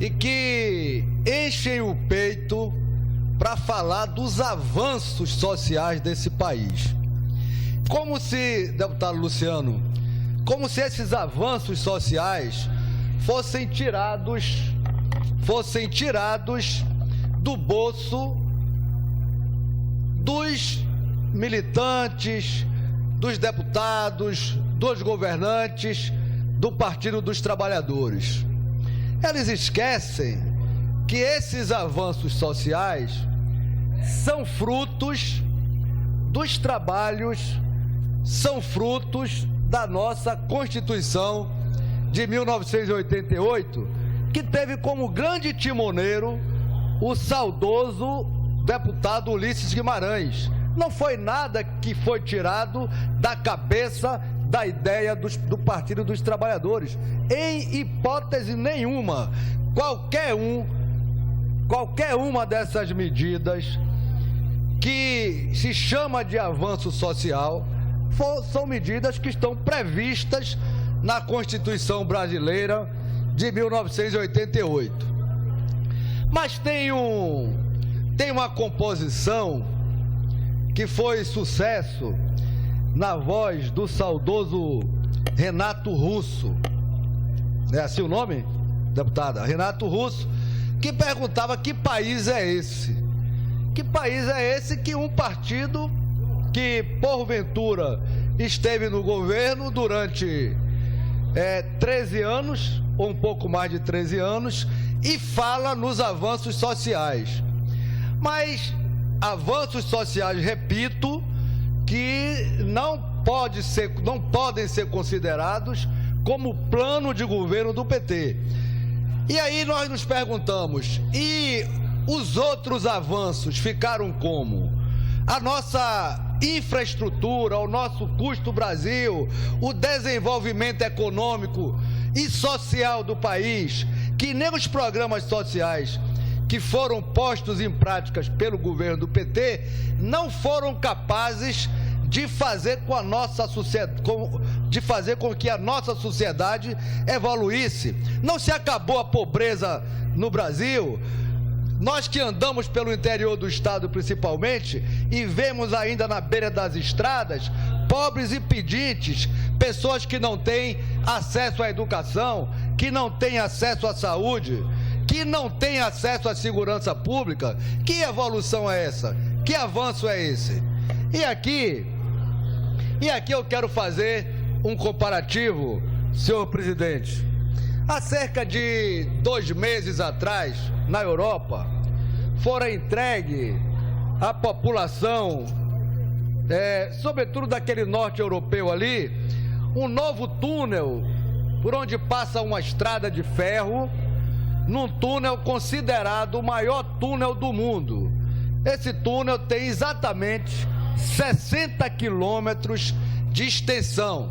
e que enchem o peito para falar dos avanços sociais desse país. Como se, deputado Luciano, como se esses avanços sociais fossem tirados do bolso dos militantes, dos deputados, dos governantes do Partido dos Trabalhadores. Eles esquecem que esses avanços sociais são frutos dos trabalhos, são frutos da nossa Constituição de 1988, que teve como grande timoneiro o saudoso deputado Ulisses Guimarães. Não foi nada que foi tirado da cabeça da ideia do Partido dos Trabalhadores. Em hipótese nenhuma, qualquer uma dessas medidas que se chama de avanço social são medidas que estão previstas na Constituição brasileira de 1988. Mas tem uma composição que foi sucesso na voz do saudoso Renato Russo. É assim o nome, deputada? Renato Russo, que perguntava que país é esse? Que país é esse que um partido que, porventura, esteve no governo durante 13 anos, ou um pouco mais de 13 anos, e fala nos avanços sociais. Mas avanços sociais, repito, que não podem ser considerados como plano de governo do PT. E aí nós nos perguntamos, e os outros avanços ficaram como? A nossa infraestrutura, o nosso custo Brasil, o desenvolvimento econômico e social do país, que nem os programas sociais que foram postos em práticas pelo governo do PT não foram capazes de fazer com que a nossa sociedade evoluísse. Não se acabou a pobreza no Brasil. Nós que andamos pelo interior do estado principalmente e vemos ainda na beira das estradas pobres e pedintes, pessoas que não têm acesso à educação, que não têm acesso à saúde, que não têm acesso à segurança pública. Que evolução é essa? Que avanço é esse? E aqui eu quero fazer um comparativo, senhor presidente. Há cerca de 2 meses atrás, na Europa, fora entregue à população, sobretudo daquele norte europeu ali, um novo túnel por onde passa uma estrada de ferro, num túnel considerado o maior túnel do mundo. Esse túnel tem exatamente 60 quilômetros de extensão.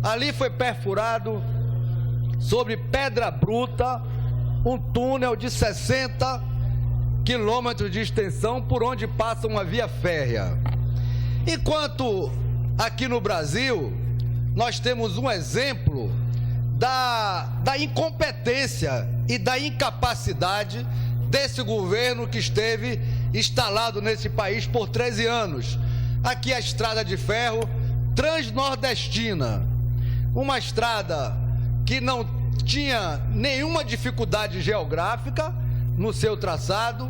Ali foi perfurado, sobre pedra bruta, um túnel de 60 quilômetros de extensão por onde passa uma via férrea. Enquanto aqui no Brasil nós temos um exemplo da incompetência e da incapacidade desse governo que esteve instalado nesse país por 13 anos. Aqui a estrada de ferro transnordestina, uma estrada que não tinha nenhuma dificuldade geográfica no seu traçado,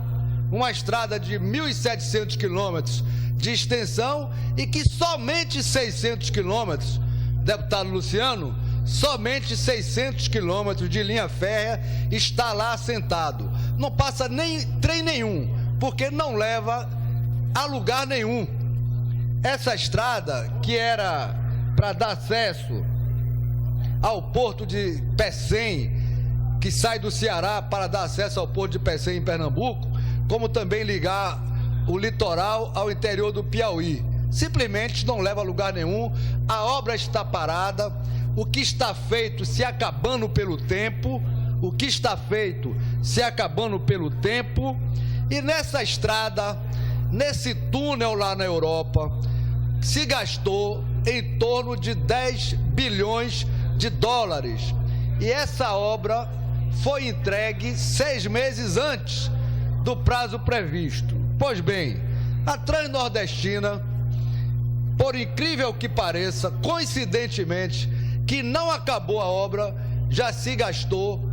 uma estrada de 1.700 quilômetros de extensão e que somente 600 quilômetros, deputado Luciano, somente 600 quilômetros de linha férrea está lá assentado. Não passa nem trem nenhum, porque não leva a lugar nenhum. Essa estrada, que era para dar acesso ao porto de Pecém, que sai do Ceará para dar acesso ao porto de Pecém em Pernambuco, como também ligar o litoral ao interior do Piauí, simplesmente não leva a lugar nenhum. A obra está parada, o que está feito se acabando pelo tempo, e nessa estrada, nesse túnel lá na Europa, se gastou em torno de 10 bilhões de dólares. E essa obra foi entregue 6 meses antes do prazo previsto. Pois bem, a Transnordestina, por incrível que pareça, coincidentemente, que não acabou a obra, já se gastou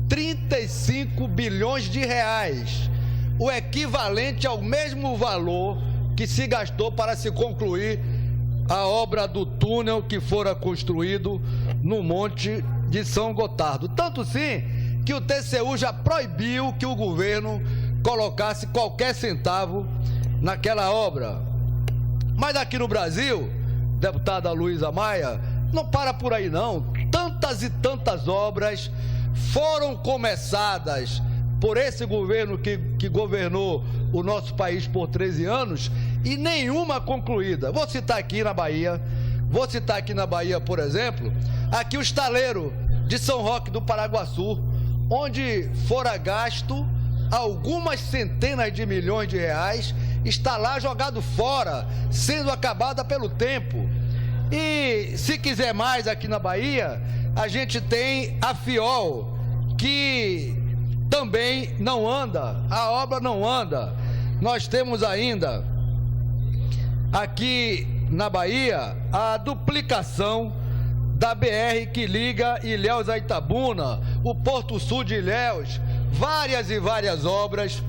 35 bilhões de reais, o equivalente ao mesmo valor que se gastou para se concluir a obra do túnel que fora construído no Monte de São Gotardo. Tanto sim que o TCU já proibiu que o governo colocasse qualquer centavo naquela obra. Mas aqui no Brasil, deputada Luísa Maia, não para por aí não. Tantas e tantas obras foram começadas por esse governo que governou o nosso país por 13 anos e nenhuma concluída. Vou citar aqui na Bahia, por exemplo, aqui o estaleiro de São Roque do Paraguaçu, onde fora gasto algumas centenas de milhões de reais, está lá jogado fora, sendo acabada pelo tempo. E se quiser mais aqui na Bahia, a gente tem a FIOL, que também não anda, a obra não anda. Nós temos ainda aqui na Bahia a duplicação da BR que liga Ilhéus a Itabuna, o Porto Sul de Ilhéus, várias e várias obras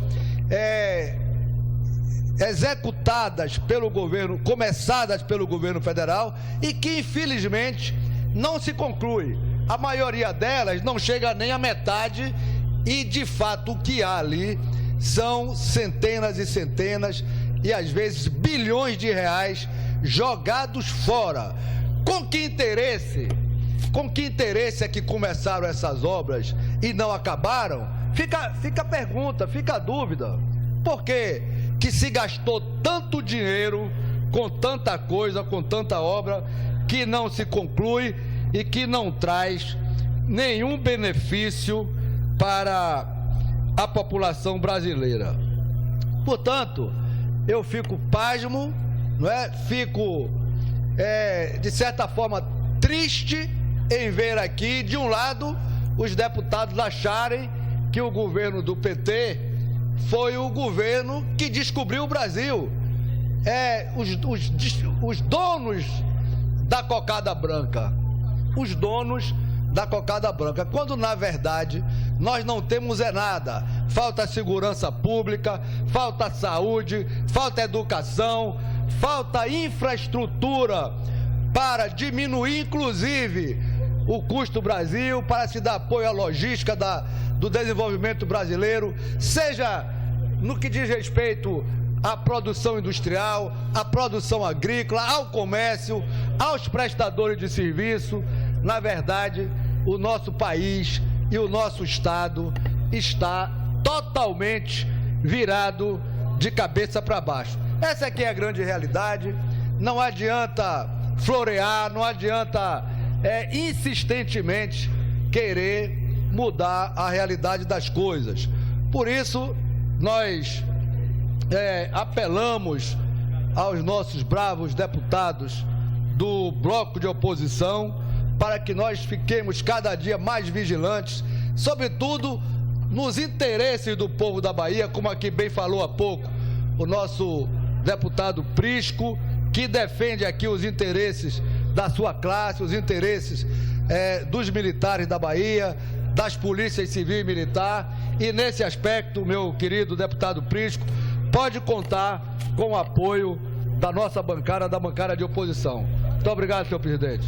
executadas pelo governo, começadas pelo governo federal e que infelizmente não se conclui. A maioria delas não chega nem à metade e de fato o que há ali são centenas e centenas e às vezes bilhões de reais jogados fora. Com que interesse é que começaram essas obras e não acabaram? Fica a pergunta, fica a dúvida. Por que se gastou tanto dinheiro com tanta coisa, com tanta obra que não se conclui e que não traz nenhum benefício para a população brasileira? Portanto, eu fico pasmo, não é? Fico, de certa forma, triste em ver aqui, de um lado, os deputados acharem que o governo do PT foi o governo que descobriu o Brasil. Os donos da cocada branca. Os donos da cocada branca. Quando, na verdade, nós não temos nada. Falta segurança pública, falta saúde, falta educação, falta infraestrutura para diminuir, inclusive, o custo Brasil, para se dar apoio à logística do desenvolvimento brasileiro, seja no que diz respeito à produção industrial, à produção agrícola, ao comércio, aos prestadores de serviço. Na verdade, o nosso país e o nosso Estado está totalmente virado de cabeça para baixo. Essa aqui é a grande realidade. Não adianta florear, não adianta insistentemente querer mudar a realidade das coisas. Por isso, nós apelamos aos nossos bravos deputados do bloco de oposição para que nós fiquemos cada dia mais vigilantes, sobretudo nos interesses do povo da Bahia, como aqui bem falou há pouco o nosso deputado Prisco, que defende aqui os interesses da sua classe, os interesses dos militares da Bahia, das polícias civil e militar, e nesse aspecto, meu querido deputado Prisco, pode contar com o apoio da nossa bancada, da bancada de oposição. Muito obrigado, senhor presidente.